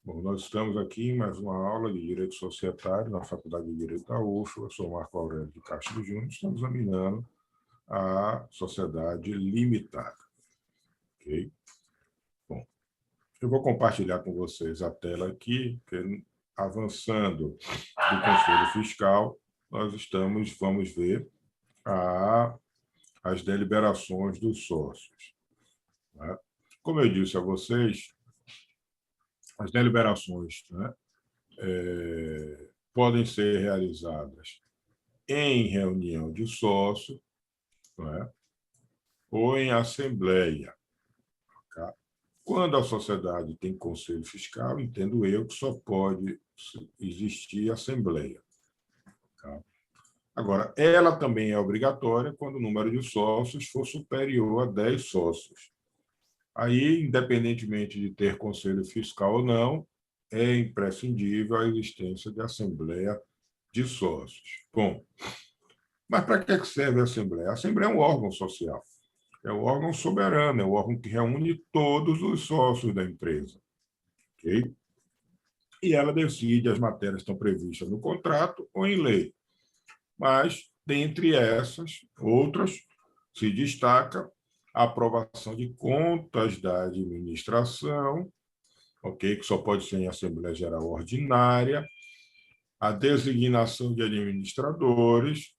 Bom, nós estamos aqui em mais uma aula de Direito Societário na Faculdade de Direito da UFRGS. Eu sou Marco Aurélio de Castro Júnior. Estamos examinando a sociedade limitada. Ok? Bom, eu vou compartilhar com vocês a tela aqui, porque avançando do Conselho Fiscal, vamos ver as deliberações dos sócios. Né? Como eu disse a vocês, as deliberações, né, podem ser realizadas em reunião de sócio, né, ou em assembleia. Tá? Quando a sociedade tem conselho fiscal, entendo eu que só pode existir assembleia. Tá? Agora, ela também é obrigatória quando o número de sócios for superior a 10 sócios. Aí, independentemente de ter conselho fiscal ou não, é imprescindível a existência de assembleia de sócios. Bom, mas para que serve a Assembleia? A Assembleia é um órgão social, é um órgão soberano, é um órgão que reúne todos os sócios da empresa. Okay? E ela decide as matérias que estão previstas no contrato ou em lei. Mas, dentre essas, outras, se destaca a aprovação de contas da administração, okay? Que só pode ser em Assembleia Geral Ordinária, a designação de administradores,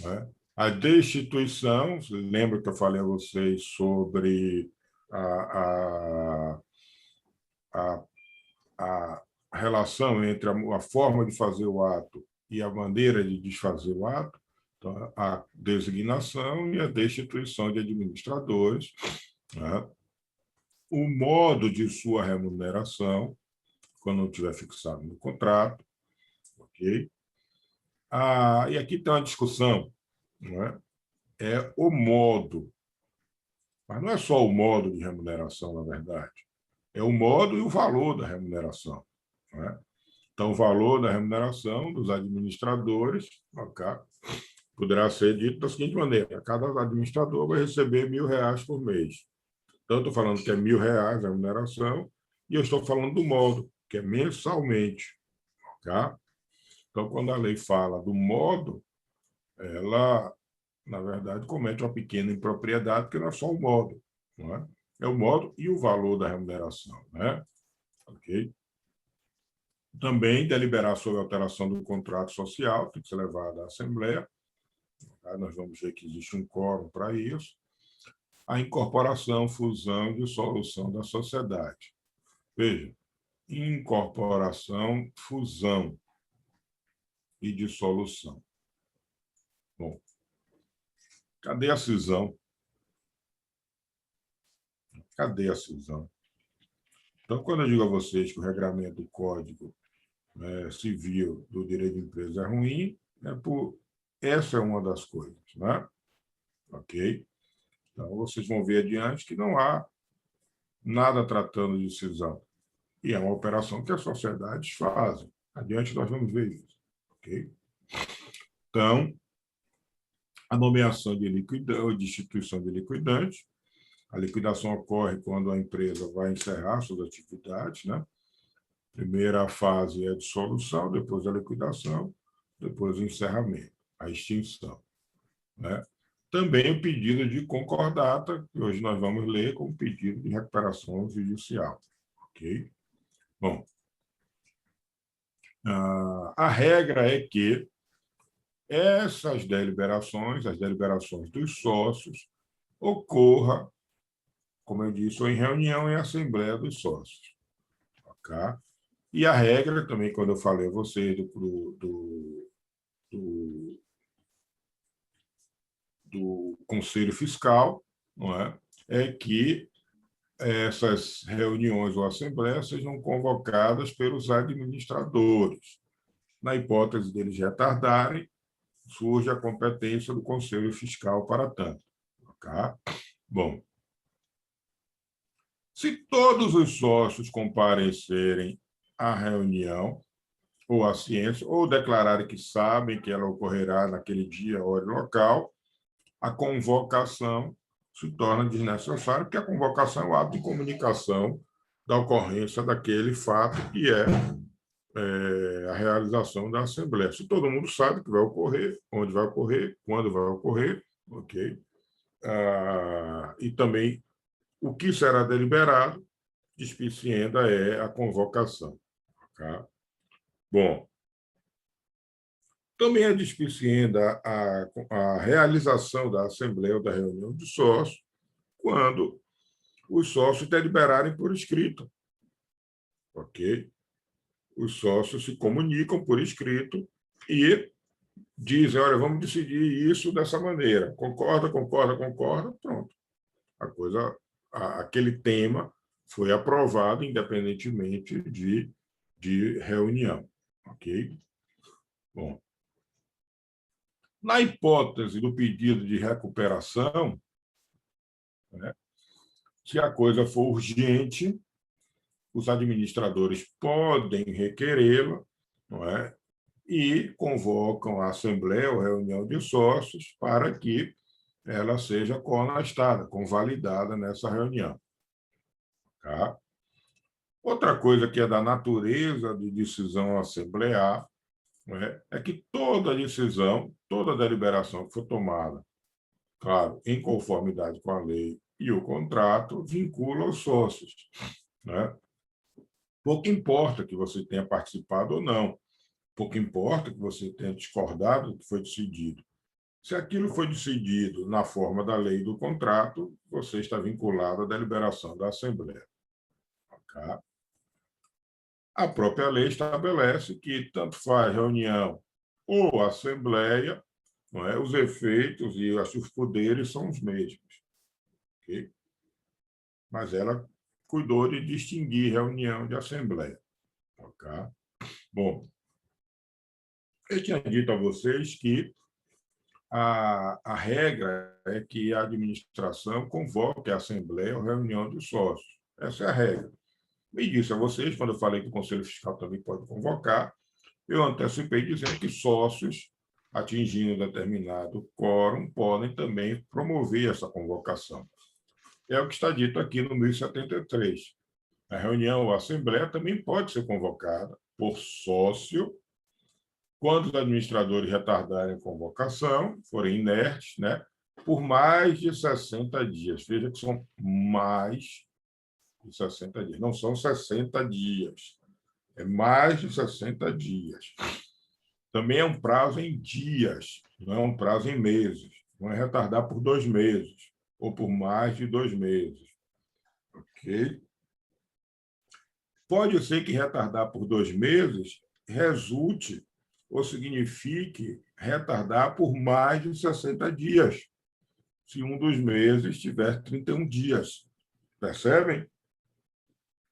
né? A destituição, lembra que eu falei a vocês sobre a, a, a relação entre a forma de fazer o ato e a maneira de desfazer o ato, então, a designação e a destituição de administradores, né? O modo de sua remuneração, quando não tiver fixado no contrato, ok? E aqui tem uma discussão, não é? É o modo, mas não é só o modo de remuneração, na verdade, é o modo e o valor da remuneração. Não é? Então, o valor da remuneração dos administradores, okay, poderá ser dito da seguinte maneira: cada administrador vai receber R$ 1.000 por mês. Então, eu estou falando que é R$ 1.000 a remuneração, e eu estou falando do modo, que é mensalmente. Okay? Então, quando a lei fala do modo, ela, na verdade, comete uma pequena impropriedade, porque não é só o modo, não é? É o modo e o valor da remuneração, né? Ok? Também deliberar sobre a alteração do contrato social, tem que ser levado à Assembleia. Tá? Nós vamos ver que existe um quórum para isso. A incorporação, fusão e dissolução da sociedade. Veja, incorporação, fusão e dissolução. Bom, cadê a cisão? Cadê a cisão? Então, quando eu digo a vocês que o regramento do Código Civil do Direito de Empresa é ruim, essa é uma das coisas, né? Ok? Então, vocês vão ver adiante que não há nada tratando de cisão. E é uma operação que as sociedades fazem. Adiante nós vamos ver isso. Ok? Então, a nomeação de liquidante ou destituição de liquidante. A liquidação ocorre quando a empresa vai encerrar suas atividades, né? Primeira fase é a dissolução, depois a liquidação, depois o encerramento, a extinção, né? Também o pedido de concordata, que hoje nós vamos ler como pedido de recuperação judicial. Ok? Bom, a regra é que essas deliberações, as deliberações dos sócios, ocorra, como eu disse, ou em reunião em assembleia dos sócios. Ok? E a regra também, quando eu falei a vocês do Conselho Fiscal, não é? É que essas reuniões ou assembleias sejam convocadas pelos administradores. Na hipótese deles retardarem, surge a competência do Conselho Fiscal para tanto. Okay? Bom, se todos os sócios comparecerem à reunião ou à ciência, ou declararem que sabem que ela ocorrerá naquele dia, hora e local, a convocação se torna desnecessária, porque a convocação é o ato de comunicação da ocorrência daquele fato que é a realização da Assembleia. Se todo mundo sabe que vai ocorrer, onde vai ocorrer, quando vai ocorrer, ok? E também o que será deliberado, despicienda é a convocação. Tá? Bom, também é despicienda a realização da Assembleia ou da reunião de sócios quando os sócios deliberarem por escrito, ok? Os sócios se comunicam por escrito e dizem, olha, vamos decidir isso dessa maneira. Concorda, concorda, concorda, pronto. Aquele tema foi aprovado independentemente de reunião, ok? Bom, na hipótese do pedido de recuperação, né, se a coisa for urgente, os administradores podem requerê-la, não é? E convocam a assembleia ou reunião de sócios para que ela seja conastada, convalidada nessa reunião. Tá? Outra coisa que é da natureza de decisão assemblear, né, é que toda decisão, toda deliberação que for tomada, claro, em conformidade com a lei e o contrato, vincula os sócios. Né? Pouco importa que você tenha participado ou não, pouco importa que você tenha discordado do que foi decidido. Se aquilo foi decidido na forma da lei e do contrato, você está vinculado à deliberação da Assembleia. Tá? A própria lei estabelece que tanto faz reunião ou assembleia, não é? Os efeitos e os poderes são os mesmos. Okay? Mas ela cuidou de distinguir reunião de assembleia. Okay? Bom, eu tinha dito a vocês que a regra é que a administração convoque a assembleia ou reunião dos sócios. Essa é a regra. E disse a vocês, quando eu falei que o Conselho Fiscal também pode convocar, eu antecipei dizendo que sócios, atingindo determinado quórum, podem também promover essa convocação. É o que está dito aqui no 1073. A reunião ou a assembleia também pode ser convocada por sócio quando os administradores retardarem a convocação, forem inertes, né, por mais de 60 dias. Veja que são mais de 60 dias, não são 60 dias, é mais de 60 dias. Também é um prazo em dias, não é um prazo em meses. Não é retardar por 2 meses ou por mais de 2 meses. Ok? Pode ser que retardar por 2 meses resulte ou signifique retardar por mais de 60 dias, se um dos meses tiver 31 dias. Percebem?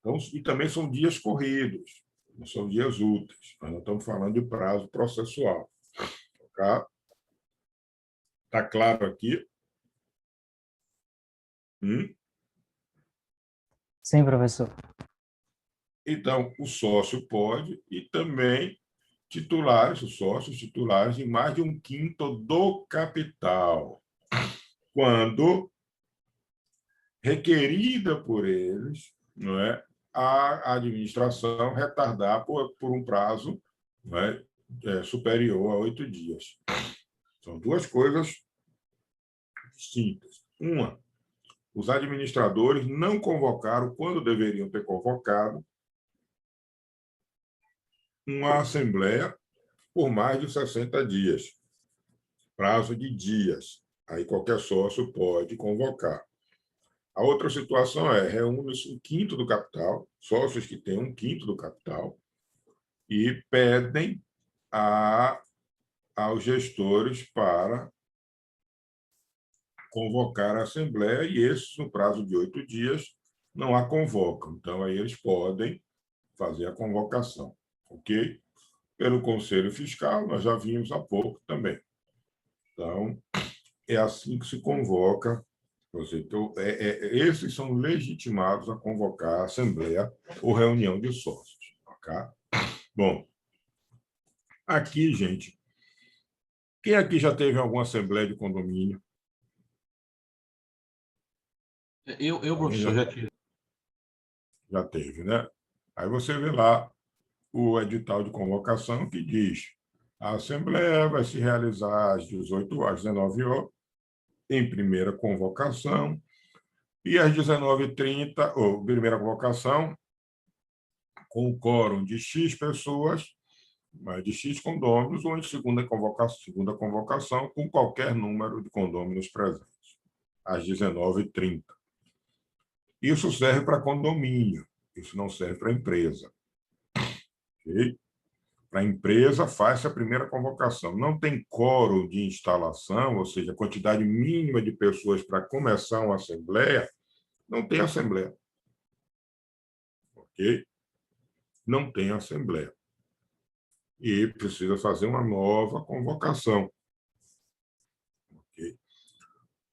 Então, e também são dias corridos, não são dias úteis. Nós não estamos falando de prazo processual. Tá? Está claro aqui? Sim, professor. Então, o sócio pode e também titulares, os sócios titulares de mais de 1/5 do capital, quando requerida por eles, não é, a administração retardar por um prazo, não é, superior a 8 dias. São duas coisas distintas. Uma, os administradores não convocaram, quando deveriam ter convocado, uma assembleia por mais de 60 dias, prazo de dias. Aí qualquer sócio pode convocar. A outra situação é reúne-se 1/5 do capital, sócios que têm 1/5 do capital, e pedem aos gestores para convocar a assembleia, e esses, no prazo de 8 dias, não a convocam. Então, aí eles podem fazer a convocação. Ok? Pelo Conselho Fiscal, nós já vimos há pouco também. Então, é assim que se convoca. Então, esses são legitimados a convocar a assembleia ou reunião de sócios. Okay? Bom, aqui, gente, quem aqui já teve alguma assembleia de condomínio? Eu professor, já tive. Já teve, né? Aí você vê lá o edital de convocação que diz: a Assembleia vai se realizar às 18 horas, 19 horas, em primeira convocação, e às 19h30, ou primeira convocação, com o quórum de X pessoas, de X condôminos, ou em segunda convocação, com qualquer número de condôminos presentes, às 19h30. Isso serve para condomínio, isso não serve para empresa. Okay? Para a empresa, faz a primeira convocação. Não tem quórum de instalação, ou seja, quantidade mínima de pessoas para começar uma assembleia, não tem assembleia. Ok? Não tem assembleia. E precisa fazer uma nova convocação. Ok?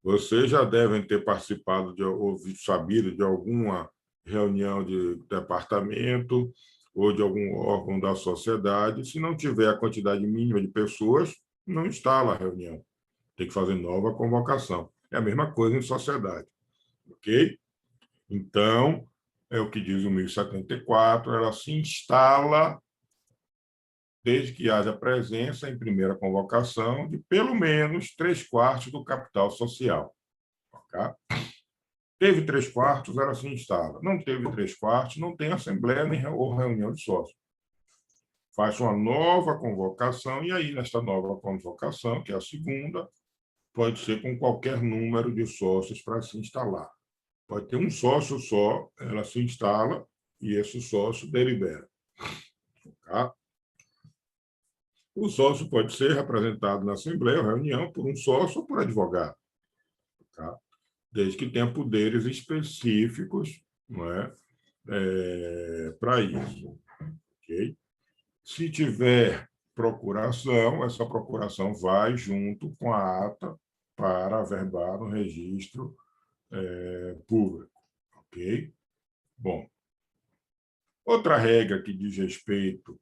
Vocês já devem ter participado ou sabido de alguma reunião de departamento ou de algum órgão da sociedade. Se não tiver a quantidade mínima de pessoas, não instala a reunião. Tem que fazer nova convocação. É a mesma coisa em sociedade. Ok? Então, é o que diz o 1074, ela se instala desde que haja presença em primeira convocação de pelo menos 3/4 do capital social. Okay? Teve 3/4, ela se instala. Não teve 3/4, não tem assembleia nem ou reunião de sócios. Faz uma nova convocação, e aí, nesta nova convocação, que é a segunda, pode ser com qualquer número de sócios para se instalar. Pode ter um sócio só, ela se instala e esse sócio delibera. Tá? O sócio pode ser representado na Assembleia ou reunião por um sócio ou por advogado, tá? Desde que tenha poderes específicos, não é? Para isso. Okay? Se tiver procuração, essa procuração vai junto com a ata para averbar no registro público. Ok? Bom, outra regra que diz respeito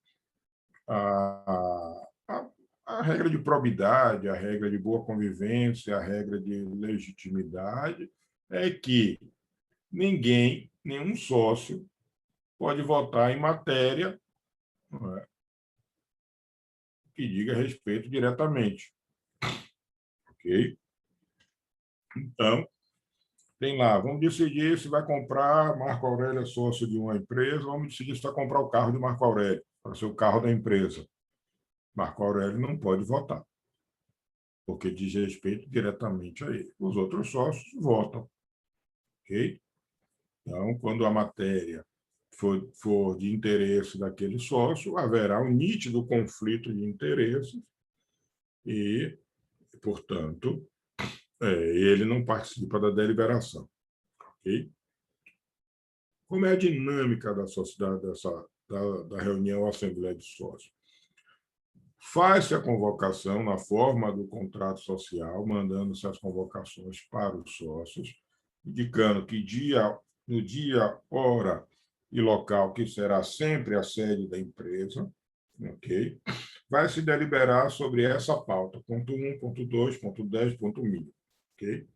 a regra de probidade, a regra de boa convivência, a regra de legitimidade, é que ninguém, nenhum sócio, pode votar em matéria, não é, que diga respeito diretamente. Ok? Então, tem lá, vamos decidir se vai comprar, Marco Aurélio é sócio de uma empresa, vamos decidir se vai comprar o carro de Marco Aurélio, para ser o carro da empresa. Marco Aurélio não pode votar, porque diz respeito diretamente a ele. Os outros sócios votam. Ok? Então, quando a matéria for de interesse daquele sócio, haverá um nítido conflito de interesses e, portanto, ele não participa da deliberação. Ok? Como é a dinâmica da sociedade, da reunião Assembleia de Sócios? Faz-se a convocação na forma do contrato social, mandando-se as convocações para os sócios, indicando que no dia, hora e local, que será sempre a sede da empresa, ok? Vai se deliberar sobre essa pauta, ponto 1, ponto 2, ponto 10, ponto 1000, ok?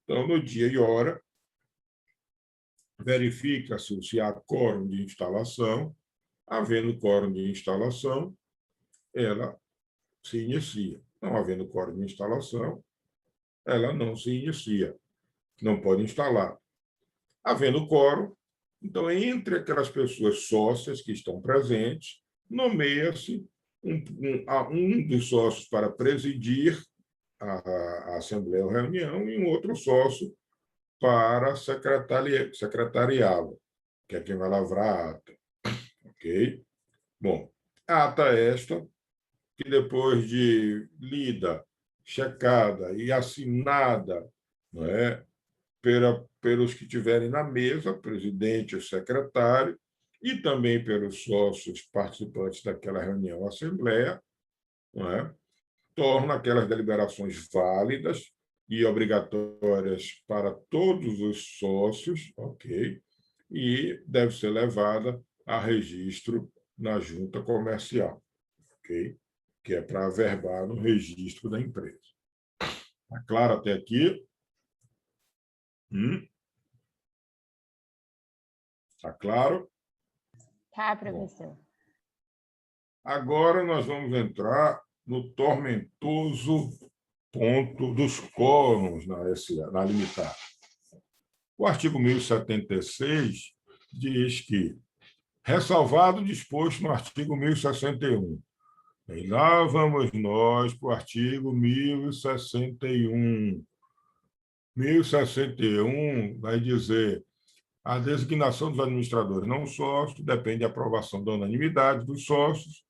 Então, no dia e hora, verifica-se se há quórum de instalação. Havendo quórum de instalação, ela se inicia. Não havendo quórum de instalação, ela não se inicia, não pode instalar. Havendo quórum, então, entre aquelas pessoas sócias que estão presentes, nomeia-se um dos sócios para presidir a Assembleia ou reunião e um outro sócio para secretariá-la, que é quem vai lavrar a ata. Ok? Bom, a ata esta, que depois de lida, checada e assinada, não é, pelos que estiverem na mesa, presidente e secretário, e também pelos sócios participantes daquela reunião assembleia, não é, torna aquelas deliberações válidas e obrigatórias para todos os sócios, ok? E deve ser levada a registro na junta comercial, ok? Que é para averbar no registro da empresa. Está claro até aqui? Está claro? Tá, Bom, professor. agora nós vamos entrar no tormentoso ponto dos quórums na limitar. O artigo 1076 diz que, ressalvado o disposto no artigo 1061, e lá vamos nós para o artigo 1061. 1061 vai dizer: a designação dos administradores não sócios depende da aprovação da unanimidade dos sócios,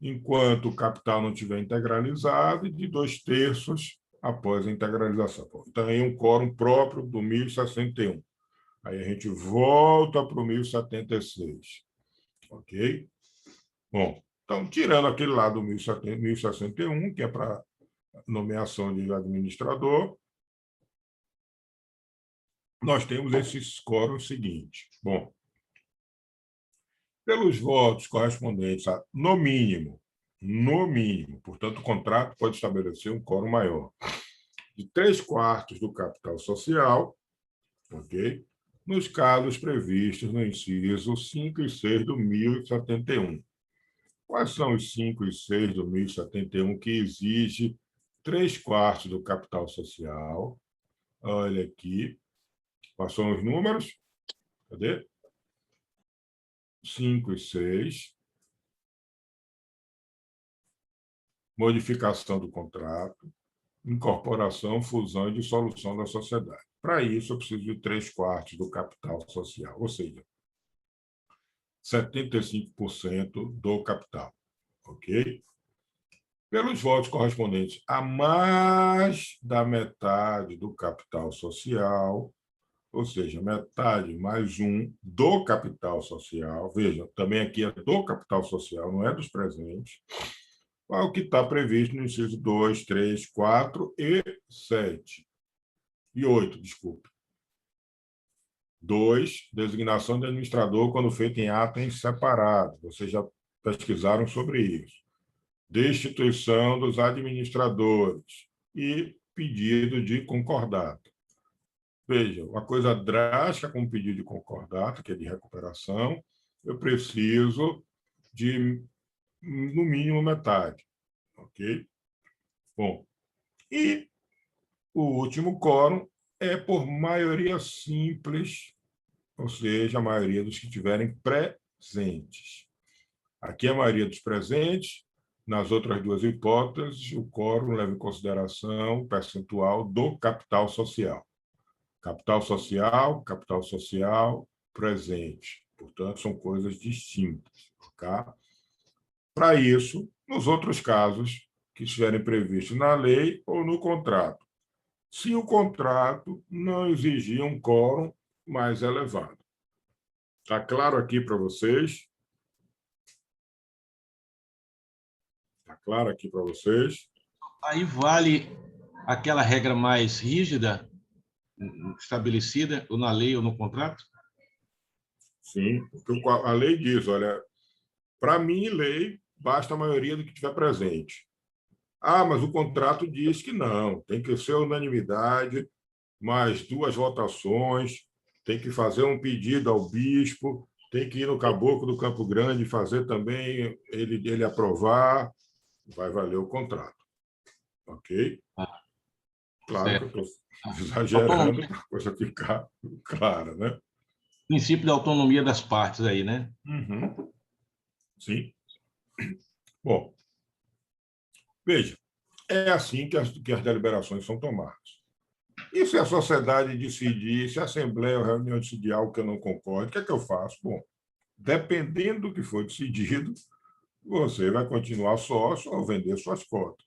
enquanto o capital não estiver integralizado, e de 2/3 após a integralização. Então, aí um quórum próprio do 1061. Aí a gente volta para o 1076. Ok? Bom, então, tirando aquele lá do 1061, que é para nomeação de administrador, nós temos esses quórums seguintes. Bom, pelos votos correspondentes a, no mínimo, portanto, o contrato pode estabelecer um quórum maior, de 3/4 do capital social, ok? Nos casos previstos no inciso 5 e 6 do 1071. Quais são os 5 e 6 do 1071 que exige 3/4 do capital social? Olha aqui. Quais são os números? Cadê? 5 e 6. Modificação do contrato, incorporação, fusão e dissolução da sociedade. Para isso, eu preciso de 3/4 do capital social, ou seja, 75% do capital. Ok? Pelos votos correspondentes a mais da metade do capital social, ou seja, metade mais um do capital social, veja, também aqui é do capital social, não é dos presentes, é o que está previsto no inciso 2, 3, 4 e 7. E 8, desculpe. 2, designação de administrador quando feito em ato em separado. Vocês já pesquisaram sobre isso. Destituição dos administradores e pedido de concordata. Veja, uma coisa drástica como pedido de concordata, que é de recuperação, eu preciso de, no mínimo, metade. Ok? Bom, e o último quórum é por maioria simples, ou seja, a maioria dos que estiverem presentes. Aqui a maioria dos presentes, nas outras duas hipóteses, o quórum leva em consideração o percentual do capital social. Capital social, presente. Portanto, são coisas distintas. Tá? Para isso, nos outros casos que estiverem previstos na lei ou no contrato, se o contrato não exigir um quórum mais elevado. Está claro aqui para vocês? Está claro aqui para vocês? Aí vale aquela regra mais rígida, estabelecida, ou na lei ou no contrato? Sim, porque a lei diz, olha, para mim, lei, basta a maioria do que estiver presente. Ah, mas o contrato diz que não, tem que ser unanimidade, mais 2 votações, tem que fazer um pedido ao bispo, tem que ir no caboclo do Campo Grande fazer também, ele aprovar, vai valer o contrato. Ok? Claro que eu estou exagerando para a coisa ficar clara, né? Princípio da autonomia das partes aí, né? Uhum. Sim. Bom, veja, é assim que as deliberações são tomadas. E se a sociedade decidir, se a Assembleia ou a reunião decidir algo que eu não concordo, o que é que eu faço? Bom, dependendo do que for decidido, você vai continuar sócio ou vender suas cotas.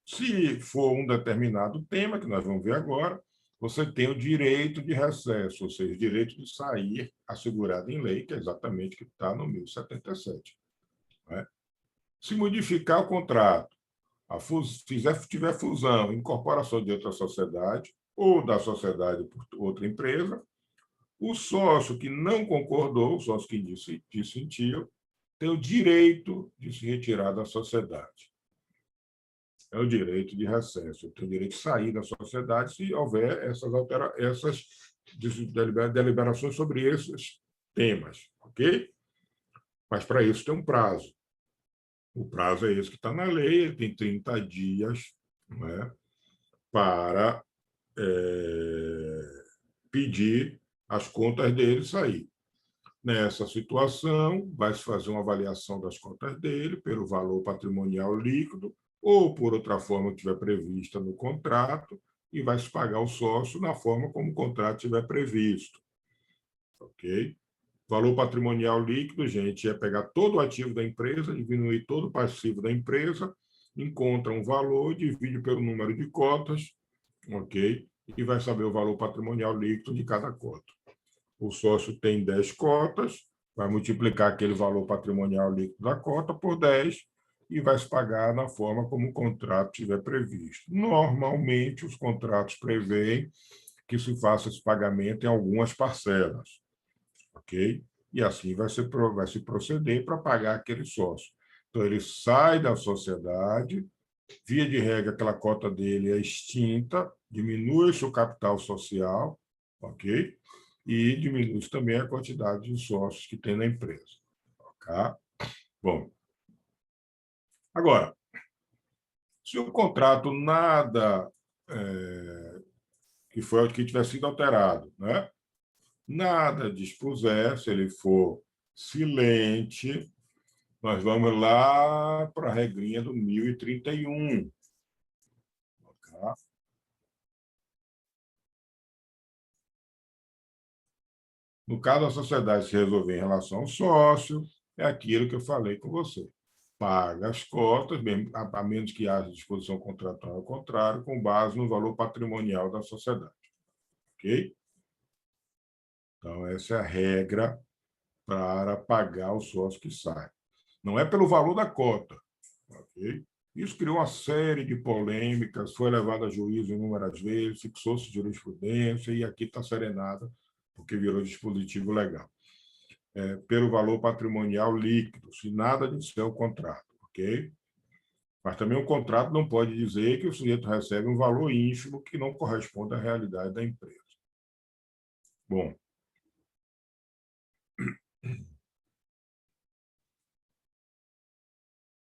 Se for um determinado tema, que nós vamos ver agora, você tem o direito de recesso, ou seja, o direito de sair assegurado em lei, que é exatamente o que está no 1077. Né? Se modificar o contrato, tiver fusão, incorporação de outra sociedade ou da sociedade por outra empresa, o sócio que não concordou, o sócio que dissentiu, tem o direito de se retirar da sociedade. É o direito de recesso. Tem o direito de sair da sociedade se houver essas deliberações sobre temas, ok? Mas para isso tem um prazo. O prazo é esse que está na lei, ele tem 30 dias, né, para pedir as contas dele sair. Nessa situação, vai se fazer uma avaliação das contas dele pelo valor patrimonial líquido ou por outra forma que estiver prevista no contrato e vai se pagar o sócio na forma como o contrato estiver previsto. Ok? Valor patrimonial líquido, gente, é pegar todo o ativo da empresa, diminuir todo o passivo da empresa, encontra um valor, divide pelo número de cotas, ok? E vai saber o valor patrimonial líquido de cada cota. O sócio tem 10 cotas, vai multiplicar aquele valor patrimonial líquido da cota por 10 e vai se pagar na forma como o contrato estiver previsto. Normalmente, os contratos prevêem que se faça esse pagamento em algumas parcelas, ok? E assim vai se proceder para pagar aquele sócio. Então, ele sai da sociedade, via de regra, aquela cota dele é extinta, diminui-se o capital social, ok? E diminui também a quantidade de sócios que tem na empresa. Ok? Bom, agora, se o contrato nada que foi o que tiver sido alterado, né? Nada dispuser, se ele for silente, nós vamos lá para a regrinha do 1031. Okay? No caso, a sociedade se resolver em relação ao sócio, é aquilo que eu falei com você. Paga as cotas, a menos que haja disposição contratual ao contrário, com base no valor patrimonial da sociedade. Ok? Então, essa é a regra para pagar o sócio que sai. Não é pelo valor da cota. Ok? Isso criou uma série de polêmicas, foi levado a juízo inúmeras vezes, fixou-se jurisprudência e aqui está serenada, porque virou dispositivo legal. Pelo valor patrimonial líquido, se nada disser o contrato, ok? Mas também o contrato não pode dizer que o sujeito recebe um valor ínfimo que não corresponde à realidade da empresa. Bom,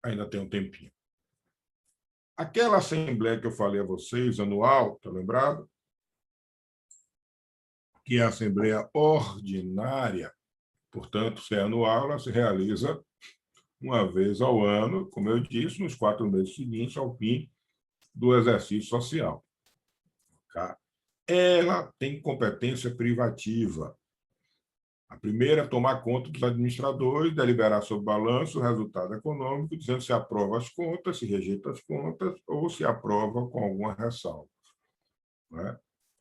ainda tem um tempinho. Aquela assembleia que eu falei a vocês, anual, está lembrado? Que é a assembleia ordinária, portanto, se é anual, ela se realiza uma vez ao ano, como eu disse, nos 4 meses seguintes ao fim do exercício social. Tá? Ela tem competência privativa. A primeira é tomar conta dos administradores, deliberar sobre o balanço, o resultado econômico, dizendo se aprova as contas, se rejeita as contas ou se aprova com alguma ressalva. Né?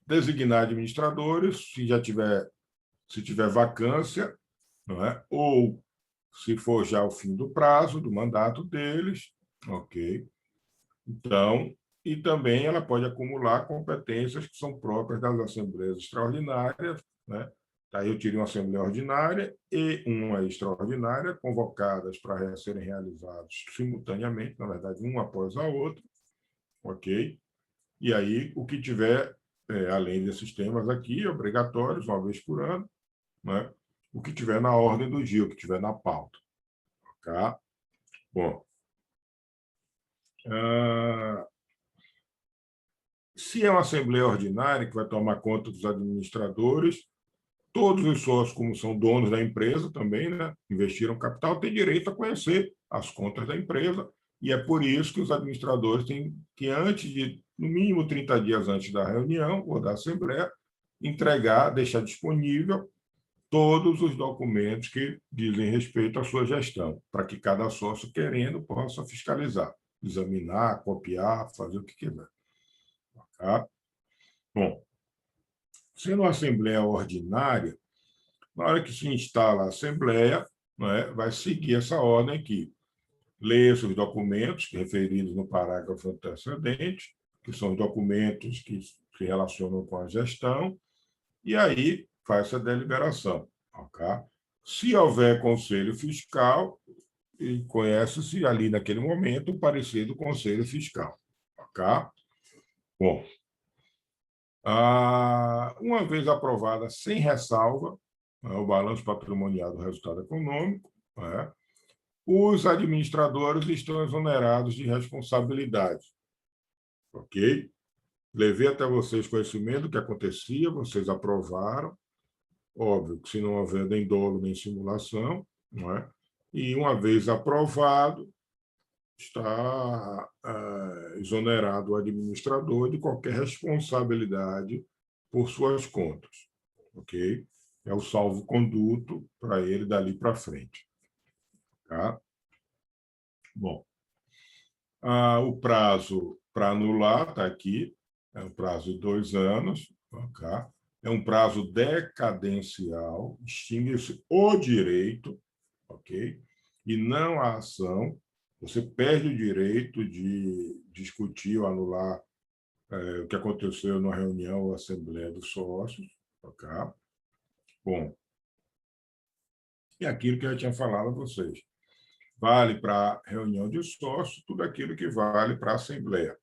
Designar administradores, se tiver vacância, não é? Ou se for já o fim do prazo do mandato deles, ok? Então, e também ela pode acumular competências que são próprias das assembleias extraordinárias, né? Daí eu tirei uma assembleia ordinária e uma extraordinária, convocadas para serem realizados simultaneamente, na verdade, uma após a outra, ok? E aí, o que tiver, além desses temas aqui, obrigatórios, uma vez por ano, né? O que tiver na ordem do dia, o que tiver na pauta. Tá? Bom, se é uma assembleia ordinária que vai tomar conta dos administradores, todos os sócios, como são donos da empresa também, né, investiram capital, têm direito a conhecer as contas da empresa, e é por isso que os administradores têm que, antes de, no mínimo 30 dias antes da reunião ou da assembleia, entregar, deixar disponível todos os documentos que dizem respeito à sua gestão, para que cada sócio, querendo, possa fiscalizar, examinar, copiar, fazer o que quiser. Tá? Bom, sendo uma assembleia ordinária, na hora que se instala a assembleia, né, vai seguir essa ordem aqui. Leia-se os documentos referidos no parágrafo antecedente, que são documentos que se relacionam com a gestão, e aí faz a deliberação. Okay? Se houver conselho fiscal, conhece-se ali naquele momento o parecer do conselho fiscal. Okay? Bom, uma vez aprovada sem ressalva, o balanço patrimonial do resultado econômico, né? Os administradores estão exonerados de responsabilidade, ok? Levei até vocês conhecimento do que acontecia, vocês aprovaram, óbvio que se não houver nem dolo nem simulação, não é? E uma vez aprovado, está exonerado o administrador de qualquer responsabilidade por suas contas, ok? É o salvo-conduto para ele dali para frente, tá? Bom, o prazo para anular está aqui, é um prazo de 2 anos, ok? É um prazo decadencial, extingue-se o direito, ok? E não a ação. Você perde o direito de discutir ou anular o que aconteceu na reunião ou assembleia dos sócios, ok? Bom, e aquilo que eu tinha falado a vocês. Vale para a reunião de sócios tudo aquilo que vale para a assembleia.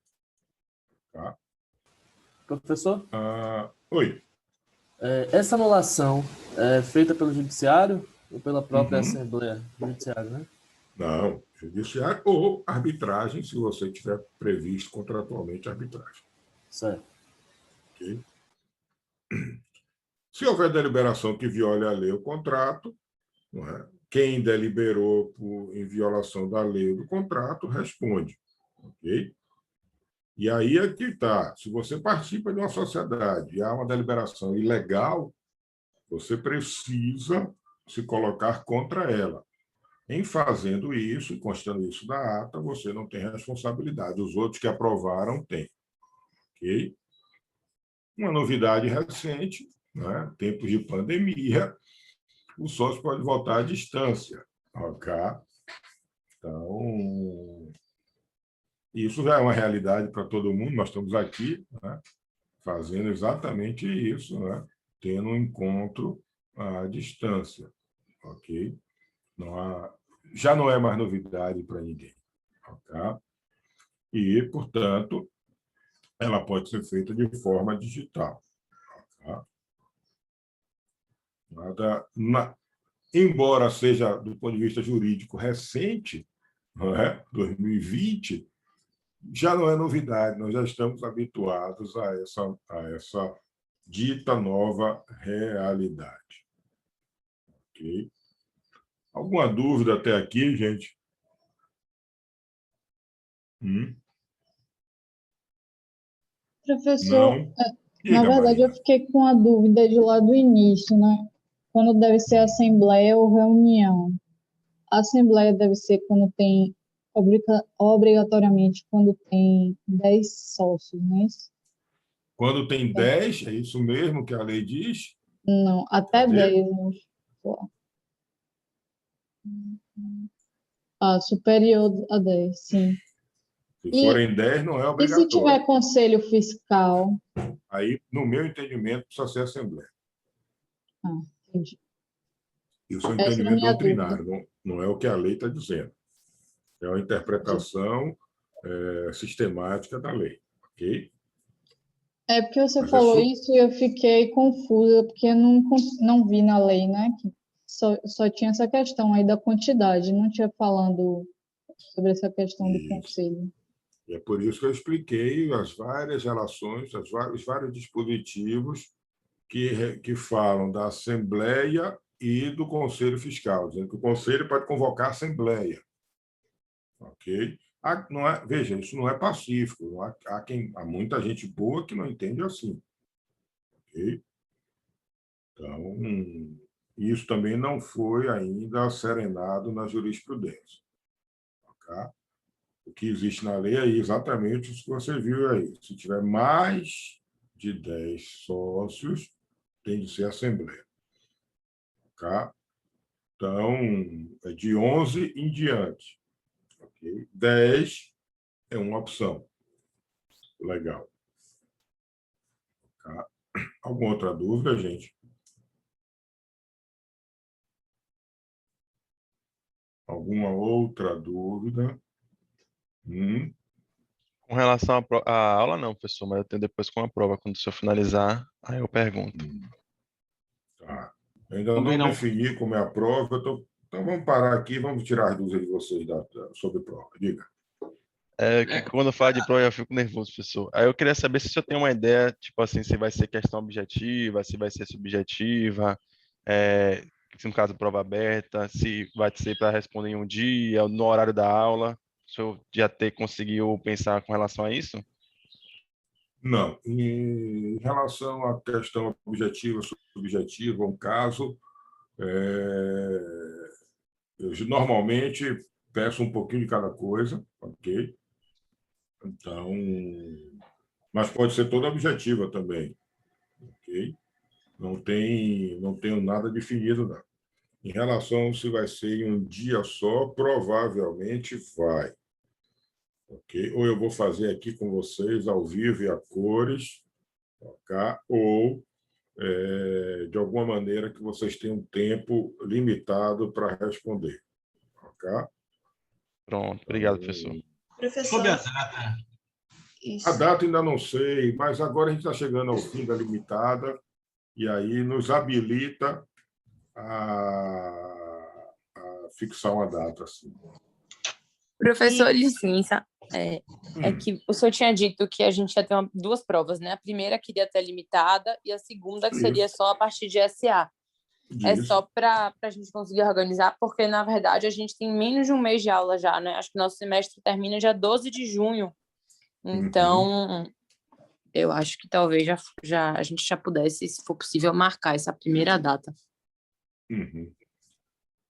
Tá? Professor, Oi. essa anulação é feita pelo judiciário ou pela própria Assembleia? Judiciário, né? Não, judiciário ou arbitragem, se você tiver previsto contratualmente a arbitragem. Certo. Okay? Se houver deliberação que viole a lei ou contrato, não é? Quem deliberou em violação da lei ou do contrato responde. Ok? E aí é que está. Se você participa de uma sociedade e há uma deliberação ilegal, você precisa se colocar contra ela. Em fazendo isso, e constando isso da ata, você não tem responsabilidade. Os outros que aprovaram têm. Ok? Uma novidade recente, né? Tempos de pandemia, o sócio pode votar à distância. Ok? Então, isso já é uma realidade para todo mundo. Nós estamos aqui, né, fazendo exatamente isso, né, tendo um encontro à distância. Ok? Já não é mais novidade para ninguém. Ok? E, portanto, ela pode ser feita de forma digital. Ok? Embora seja, do ponto de vista jurídico, recente, não é? 2020, já não é novidade, nós já estamos habituados a essa dita nova realidade. Ok? Alguma dúvida até aqui, gente? Professor, Não? na Diga, verdade, eu Marina. fiquei com a dúvida de lá do início, né? Quando deve ser assembleia ou reunião. A assembleia deve ser quando tem, obrigatoriamente, quando tem 10 sócios, não é isso? Quando tem 10, é isso mesmo que a lei diz? Não, até Cadê? 10. Superior a 10, sim. Se E, forem 10, não é e se obrigatório. tiver conselho fiscal? Aí, no meu entendimento, precisa ser assembleia. Entendi. Isso é um Essa é a entendimento minha dúvida. doutrinário, não é o que a lei está dizendo. É uma interpretação sistemática da lei. Ok? É porque você Mas falou isso e eu fiquei confusa, porque eu não vi na lei, né? Que só tinha essa questão aí da quantidade, não tinha falando sobre essa questão do Isso. conselho. E é por isso que eu expliquei as várias relações, os vários dispositivos que falam da Assembleia e do Conselho Fiscal, dizendo que o Conselho pode convocar a Assembleia. Ok? Não é, veja, isso não é pacífico. Não há muita gente boa que não entende assim. Ok? Então, isso também não foi ainda serenado na jurisprudência. Ok? O que existe na lei é exatamente isso que você viu aí. Se tiver mais de 10 sócios, tem de ser assembleia. Ok? Então, é de 11 em diante. Okay? 10 é uma opção. Legal. Ok? Alguma outra dúvida, gente? Alguma outra dúvida? Com relação à aula, não, professor, mas eu tenho depois com a prova, quando o senhor finalizar, aí eu pergunto. Tá. Ainda Também não não. defini como é a prova. Então, vamos parar aqui, vamos tirar as dúvidas de vocês sobre prova. Diga. Que quando fala de prova eu fico nervoso, professor. Aí eu queria saber se o senhor tem uma ideia, tipo assim, se vai ser questão objetiva, se vai ser subjetiva, é, se no caso prova aberta, se vai ser para responder em um dia, no horário da aula. O senhor já conseguiu pensar com relação a isso? Não. Em relação à questão objetiva, subjetiva, um caso, eu normalmente peço um pouquinho de cada coisa, ok? Então, mas pode ser toda objetiva também, ok? Não tenho nada definido, não. Em relação se vai ser em um dia só, provavelmente vai, ok? Ou eu vou fazer aqui com vocês ao vivo e a cores, ok? Ou de alguma maneira que vocês tenham um tempo limitado para responder, ok? Pronto, obrigado, professor. Professor, Sobre a data, isso. A data ainda não sei, mas agora a gente está chegando ao fim da limitada e aí nos habilita a fixar uma data. Assim. Professor, licença. É que o senhor tinha dito que a gente ia ter duas provas, né? A primeira queria ter limitada e a segunda que seria só a partir de SA. É só para a gente conseguir organizar, porque, na verdade, a gente tem menos de um mês de aula já, né? Acho que nosso semestre termina dia 12 de junho. Então, eu acho que talvez a gente já pudesse, se for possível, marcar essa primeira data.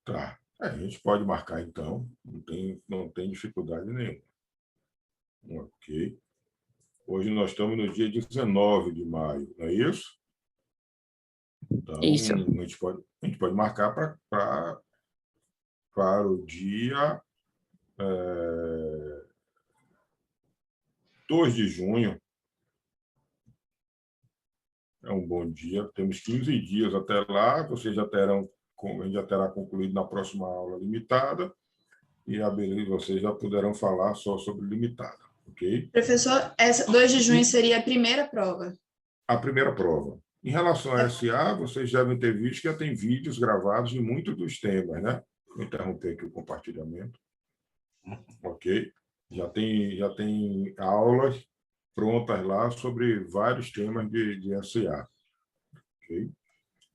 Tá. A gente pode marcar, então. Não tem dificuldade nenhuma. Ok. Hoje nós estamos no dia 19 de maio, não é isso? Então, Isso. a gente pode marcar para o dia 2 de junho. É um bom dia. Temos 15 dias até lá. Vocês já terá concluído na próxima aula limitada. E vocês já poderão falar só sobre limitada. Ok? Professor, essa 2 de junho seria a primeira prova. A primeira prova. Em relação a SA, vocês devem ter visto que já tem vídeos gravados de muitos dos temas, né? Vou interromper aqui o compartilhamento. Ok? Já tem aulas prontas lá sobre vários temas de SA. Ok?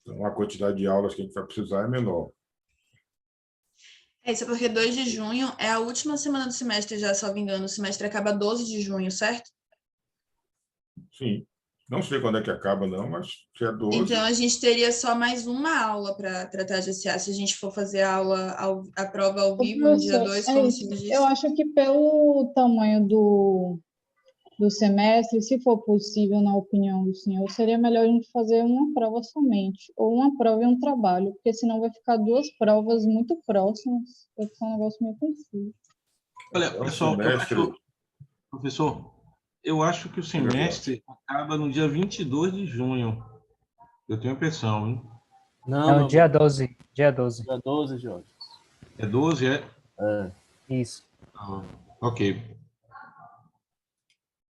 Então, a quantidade de aulas que a gente vai precisar é menor. Isso é porque 2 de junho é a última semana do semestre, já, se não me engano. O semestre acaba 12 de junho, certo? Sim. Não sei quando é que acaba, não, mas se é 12... Então, a gente teria só mais uma aula para tratar de SA, se a gente for fazer a prova ao vivo no dia 2, como o senhor disse. Eu acho que pelo tamanho do semestre, se for possível, na opinião do senhor, seria melhor a gente fazer uma prova somente, ou uma prova e um trabalho, porque senão vai ficar duas provas muito próximas, vai ficar um negócio meio confuso. olha, pessoal, professor, eu acho que o semestre acaba no dia 22 de junho. Eu tenho a impressão, hein? Não, dia 12. Dia 12. Dia 12, Jorge. É 12, é? Isso. Ok.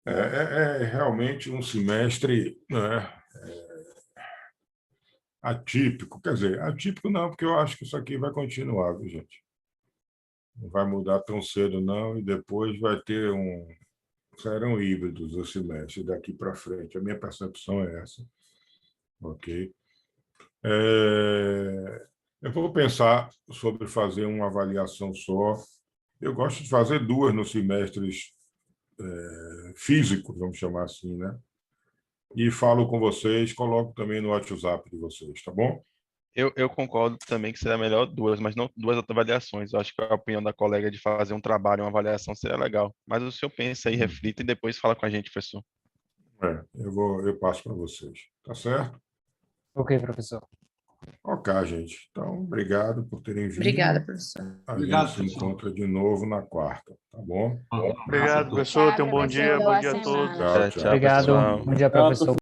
É realmente um semestre, né, atípico. Quer dizer, atípico não, porque eu acho que isso aqui vai continuar, viu, gente? Não vai mudar tão cedo, não, e depois serão híbridos o semestre daqui para frente. A minha percepção é essa. Ok? Eu vou pensar sobre fazer uma avaliação só. Eu gosto de fazer duas nos semestres físicos, vamos chamar assim, né? E falo com vocês, coloco também no WhatsApp de vocês, tá bom? Eu concordo também que seria melhor duas, mas não duas avaliações. Eu acho que a opinião da colega de fazer um trabalho, uma avaliação seria legal. Mas o senhor pensa aí, reflita e depois fala com a gente, professor. Eu passo para vocês. Tá certo? Ok, professor. Ok, gente. Então, obrigado por terem vindo. Obrigada, professor. Obrigado, gente se professor. encontra de novo na quarta, tá bom? Obrigado, professor. Tenha um bom dia a todos. Tchau, tchau. Obrigado. pessoal. Bom dia, professor.